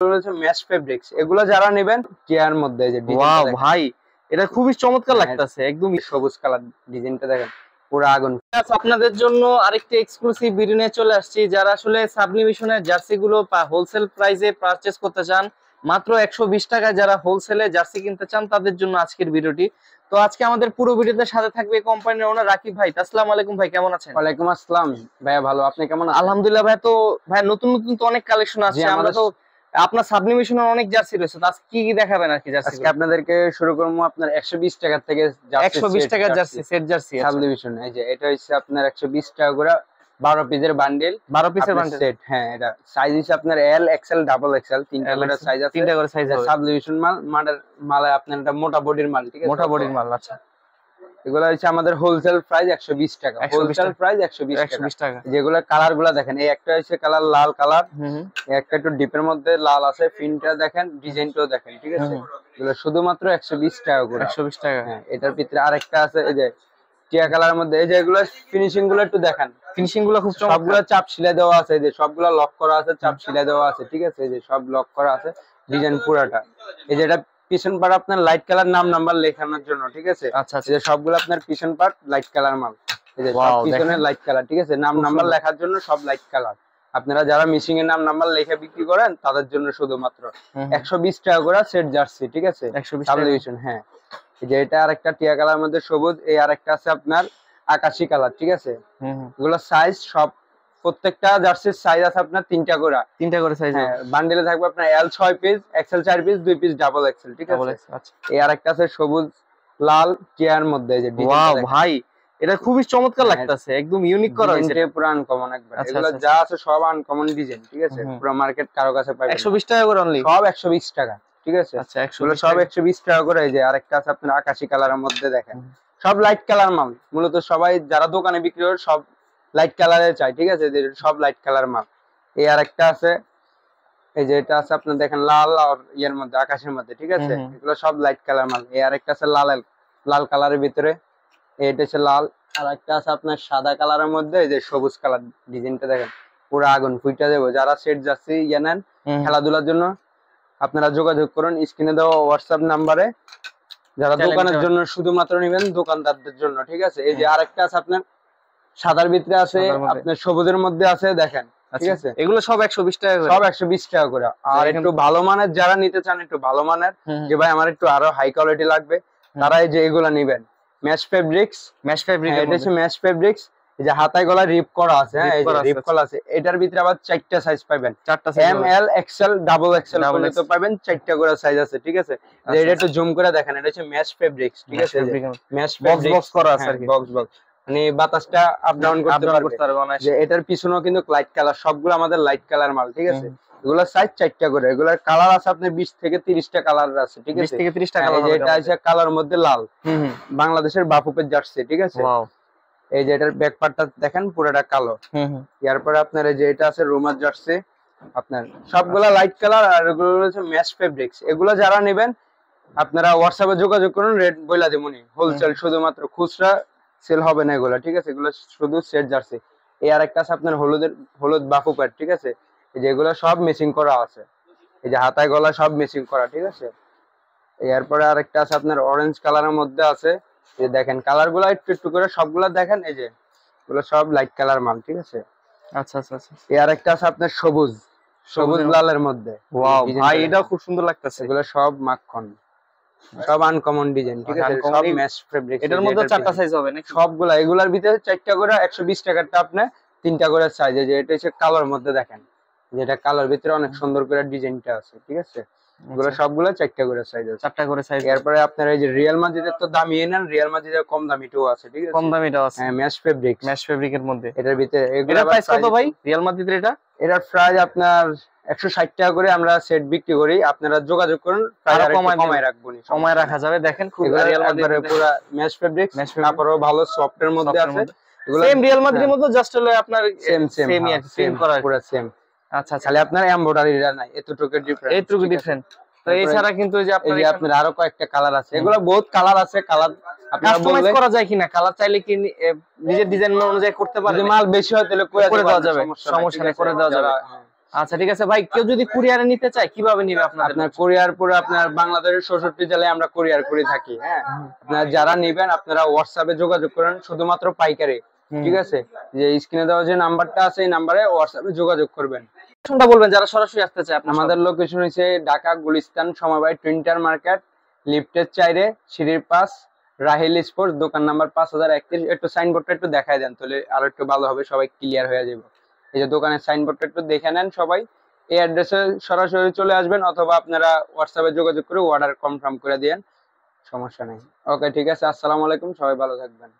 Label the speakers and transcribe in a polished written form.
Speaker 1: রয়েছে mesh fabrics, এগুলো যারা নেবেন টিয়ার মধ্যে যে
Speaker 2: ওয়াও ভাই, এটা খুবই চমৎকার লাগতেছে, একদম
Speaker 1: সবুজ কালার ডিজাইনটা দেখেন পুরো আগুন।
Speaker 2: আপনাদের জন্য আরেকটি এক্সক্লুসিভ ভিডিও নিয়ে চলে আসছি। যারা আসলে সাবলিমেশনের জার্সি গুলো হোলসেল প্রাইসে পারচেজ করতে চান, মাত্র 120 টাকায় যারা হোলসেলে জার্সি কিনতে চান, তাদের জন্য আজকের ভিডিওটি। তো আজকে আমাদের পুরো ভিডিওতে সাথে থাকবে কোম্পানির ওনার রাকিব ভাই। আসসালামু আলাইকুম ভাই, কেমন আছেন?
Speaker 1: ওয়ালাইকুম আসসালাম ভাইয়া, ভালো, আপনি কেমন আছেন?
Speaker 2: আলহামদুলিল্লাহ ভাই। তো ভাই নতুন নতুন তো অনেক কালেকশন আসছে, আমরা তো আপনার সাবলিমেশনের অনেক জার্সি রয়েছে, তো আজকে কি কি দেখাবেন আর কি? জার্সি
Speaker 1: আজকে আপনাদেরকে শুরু করবো আপনার 120 টাকা থেকে।
Speaker 2: 120 টাকার জার্সি, সেট জার্সি
Speaker 1: সাবলিমেশন। এই যে এটা হচ্ছে আপনার 120 টাকা করে 12 পিসের বান্ডেল,
Speaker 2: 12 পিসের বান্ডেল
Speaker 1: সেট। হ্যাঁ, এটা সাইজ হচ্ছে আপনার এল, এক্সএল, ডাবল এক্সএল, তিনটা করে সাইজ আছে,
Speaker 2: তিনটা করে সাইজ আছে।
Speaker 1: সাবলিমেশন মালে আপনার এটা মোটা বডির মাল, ঠিক আছে,
Speaker 2: মোটা বডির মাল। আচ্ছা,
Speaker 1: এগুলো হচ্ছে আমাদের হোলসেল প্রাইস 120 টাকা, হোলসেল প্রাইস 120 টাকা। যেগুলো কালার গুলা দেখেন, এই একটা হচ্ছে কালার লাল কালার, একটা একটু ডিপের মধ্যে লাল আছে, প্রিন্টটা দেখেন, ডিজাইনটাও দেখেন, ঠিক আছে। এগুলো শুধুমাত্র 120 টাকা করে।
Speaker 2: 120 টাকা।
Speaker 1: হ্যাঁ, এটার ভিতরে আরেকটা আছে, এই যে টিয়া কালার মধ্যে, এই যে এগুলো ফিনিশিং গুলো একটু দেখেন,
Speaker 2: ফিনিশিং গুলো খুব চমৎকার।
Speaker 1: সবগুলো চাপ সিলাই দেওয়া আছে, এই যে সবগুলো লক করা আছে, চাপ সিলাই দেওয়া আছে, ঠিক আছে, এই যে সব লক করা আছে, ডিজাইন পুরাটা। এই যে এটা পিছন পার্ট আপনার লাইট কালার, নাম নাম্বার লেখানোর জন্য, ঠিক আছে।
Speaker 2: আচ্ছা,
Speaker 1: এই যে সবগুলো আপনার পিছন পার্ট লাইট কালার মাল, এই যে সব পিছনে লাইট কালার, ঠিক আছে, নাম নাম্বার লেখার জন্য সব লাইট কালার। আপনারা যারা মিশিং এর নাম নাম্বার লেখা বিক্রি করেন, তাদের জন্য শুধুমাত্র 120 টাকা করে সেট জার্সি, ঠিক আছে,
Speaker 2: 120
Speaker 1: সাবলিমেশন। হ্যাঁ, এই যে এটা আরেকটা টিয়া কালার মধ্যে সবুজ, এই আরেকটা আছে আপনার আকাশী কালার, ঠিক আছে। এগুলো সাইজ সব, প্রত্যেকটা জার্সির সাইজ আছে আপনার তিনটা করে সাইজ। হ্যাঁ, বান্ডেলে থাকবে আপনার L 6 piece, XL 4 piece, 2 piece double XL, ঠিক আছে।
Speaker 2: আচ্ছা,
Speaker 1: এই আরেকটা আছে সবুজ লাল টিয়ার মধ্যে, যে
Speaker 2: ওয়াও ভাই, এটা খুবই চমৎকার লাগতেছে, একদম ইউনিক করা হয়েছে,
Speaker 1: পুরো আনকমন একবার। এগুলো যা আছে সব আনকমন ডিজাইন, ঠিক আছে, পুরো মার্কেট কারো কাছে পাবেন
Speaker 2: 120 টাকা করে অনলি,
Speaker 1: সব 120 টাকা, ঠিক আছে।
Speaker 2: আচ্ছা,
Speaker 1: এগুলো সব 120 টাকা করে। এই যে আরেকটা আছে আপনার আকাশী কালারের মধ্যে, দেখেন সব লাইট কালার মাল। মূলত সবাই যারা দোকানে বিক্রি করে সব লাইট কালারে চাই, ঠিক আছে, সব লাইট কালার মাল। এই আরেকটা আছে, এই যে এটা আছে আপনার দেখেন লাল আর ইয়ের মধ্যে, আকাশের মধ্যে, ঠিক আছে, এগুলো সব লাইট কালার মাল। এই আরেকটা আছে লাল কালারের ভিতরে, এটা হচ্ছে লাল। আর একটা আছে আপনার সাদা কালারের মধ্যে, এই যে সবুজ কালার, ডিজাইনটা দেখেন পুরো আগুন ফুইটা দেবো। যারা সেট যাচ্ছে ইয়ে নেন খেলাধুলার জন্য, আপনারা যোগাযোগ করুন স্ক্রিনে দেওয়া হোয়াটসঅ্যাপ নাম্বারে। যারা দোকানের জন্য শুধুমাত্র নেবেন, দোকানদারদের জন্য, ঠিক আছে। এই যে আরেকটা আছে আপনার সাদার ভিতরে আছে, আপনার সবুজের মধ্যে আছে, দেখেন, ঠিক আছে।
Speaker 2: এগুলো সব 120 টাকা করে,
Speaker 1: সব 120 টাকা করে। আর একটু ভালো মানের যারা নিতে চান, একটু ভালো মানের, যে ভাই আমার একটু আরো হাই কোয়ালিটি লাগবে, তারা এই যে এগুলা নিবেন, মেশ ফেব্রিক্স। এটা হচ্ছে মেশ ফেব্রিক্স, এই যে হাতায় গলা রিপ করা আছে, হ্যাঁ, এই যে রিপ করা আছে। এটার ভিতরে আবার 4টা সাইজ পাবেন, 4টা সাইজ, এম, এল, এক্সএল, ডাবল এক্সএল পর্যন্ত পাবেন, 4টা করে সাইজ আছে, ঠিক আছে। এটা একটু জুম করে দেখেন, এটা হচ্ছে মেশ ফেব্রিক্স, ঠিক আছে, মেশ বক্স করা আছে আর কি, বক্স মানে বাতাসটা আপ ডাউন করতে পারবে। যে এটার পিছনেও কিন্তু লাইট কালার, সবগুলো আমাদের লাইট কালার মাল, ঠিক আছে। এগুলো সাইজ 4টা করে, এগুলোর কালার আছে আপনার 20 থেকে 30টা কালার আছে, ঠিক আছে, 20 থেকে 30টা কালার। এটা আছে কালার মধ্যে লাল, বাংলাদেশের বাফুপের জার্সি, ঠিক আছে। এই যে এটার ব্যাক পার্টটা দেখেন পুরোটা কালো। এরপরে আপনার এই যে এটা আছে রোমার জার্সি, আপনার সবগুলা লাইট কালার। আর এগুলো হচ্ছে মেশ ফেব্রিক্স। এগুলো যারা নেবেন আপনারা হোয়াটসঅ্যাপে যোগাযোগ করুন, রেট বইলা দেবনি। হোলসেল শুধুমাত্র, খুচরা সেল হবে না এগুলো, ঠিক আছে। এগুলো শুধু সেট জার্সি। এই আরেকটা আছে আপনার হলুদ বাফু প্যাড, ঠিক আছে। এই যে এগুলো সব মেশিং করা আছে, এই যে হাতায় গলা সব মেশিং করা, ঠিক আছে। এরপরে আরেকটা আছে আপনার অরেঞ্জ কালারের মধ্যে আছে, এই যে দেখেন কালার গুলা একটু একটু করে সবগুলা দেখেন, এই যে এগুলো সব লাইট কালার মাল, ঠিক আছে।
Speaker 2: আচ্ছা আচ্ছা আচ্ছা।
Speaker 1: এই আরেকটা আছে আপনার সবুজ লালের মধ্যে,
Speaker 2: ওয়াও ভাই, এটাও খুব সুন্দর লাগতেছে।
Speaker 1: এগুলো সব মাখন, সব আনকমন ডিজাইন, ঠিক আছে, সব মেশ ফেব্রিক।
Speaker 2: এটার মধ্যে 4টা সাইজ হবে নাকি?
Speaker 1: সবগুলা, এগুলার ভিতরে 4টা করে 120 টাকারটা আপনি 3টা করে সাইজ। যে এটা হচ্ছে কালার মধ্যে, দেখেন যেটা কালার ভিতরে অনেক সুন্দর করে ডিজাইনটা আছে, ঠিক আছে। এগুলো সবগুলা 4টা করে সাইজ আছে, 4টা করে সাইজ। এরপরে আপনার এই যে রিয়াল মাদ্রিদের তো দামি নেন, রিয়াল মাদ্রিদের কম দামিটাও আছে, ঠিক আছে,
Speaker 2: কম দামিটাও আছে।
Speaker 1: হ্যাঁ, মেশ ফেব্রিকের
Speaker 2: মধ্যে
Speaker 1: এটার ভিতরে।
Speaker 2: এগুলা প্রাইস কত ভাই রিয়াল মাদ্রিদের? এটার
Speaker 1: প্রাইস আপনার 160 টাকা করে আমরা সেট বিক্রি করি। আপনারা যোগাযোগ করুন, প্রাইস কমায় রাখবো,
Speaker 2: কমায় রাখা যাবে। দেখেন খুব
Speaker 1: রিয়াল মাদ্রিদের পুরো মেশ ফেব্রিক, কাপড়ও ভালো সফটের মধ্যে আছে।
Speaker 2: এগুলো সেম রিয়াল মাদ্রিদের মতো, জাস্ট হলো আপনার সেম করা,
Speaker 1: পুরো সেম।
Speaker 2: আচ্ছা,
Speaker 1: খালি আপনার এমব্রয়ডারিটা নাই, এতটুকু ডিফারেন্ট।
Speaker 2: তো এছাড়া কিন্তু যে
Speaker 1: আপনার আরো কয়েকটা কালার আছে, এগুলো বহুত কালার আছে। কালার আপনারা
Speaker 2: কাস্টমাইজ করা যায় কিনা? কালার চাইলে কি নিজের ডিজাইন অনুযায়ী করতে পারবে?
Speaker 1: যদি মাল বেশি হয় তাহলে করে দেওয়া যাবে,
Speaker 2: সমস্যা নেই, করে দেওয়া যাবে। আচ্ছা ঠিক আছে ভাই, কেউ যদি কুরিয়ারে নিতে চায় কিভাবে নিবে আপনাদের?
Speaker 1: আপনার কুরিয়ার পুরো আপনার বাংলাদেশের 64 জেলায় আমরা কুরিয়ার করে থাকি। হ্যাঁ, আপনারা যারা নেবেন আপনারা হোয়াটসঅ্যাপে যোগাযোগ করেন, শুধুমাত্র পাইকারি। ঠিক আছে, যে স্ক্রিনে দেওয়া যে নাম্বারটা আছে এই নাম্বারে হোয়াটসঅ্যাপে যোগাযোগ করবেন।
Speaker 2: লোকেশনটা বলবেন যারা সরাসরি আসতে চায় আপনার
Speaker 1: আমাদের লোকেশন হচ্ছে ঢাকা গুলিস্তান সমবায় প্রিন্টার মার্কেট, লিফটের 4 সিঁড়ির 5, রাহিল স্পোর্টস, দোকান নাম্বার 5031। একটু সাইনবোর্ডটা একটু দেখায় দেন তাহলে আরো একটু ভালো হবে, সবাই ক্লিয়ার হয়ে যাবে। এই যে দোকানের সাইনবোর্ডটা একটু দেখে নেন সবাই। এই অ্যাড্রেসে সরাসরি চলে আসবেন, অথবা আপনারা হোয়াটসঅ্যাপে যোগাযোগ করে অর্ডার কনফার্ম করে দিয়েন, সমস্যা নেই। ওকে, ঠিক আছে, আসসালামু আলাইকুম, সবাই ভালো থাকবেন।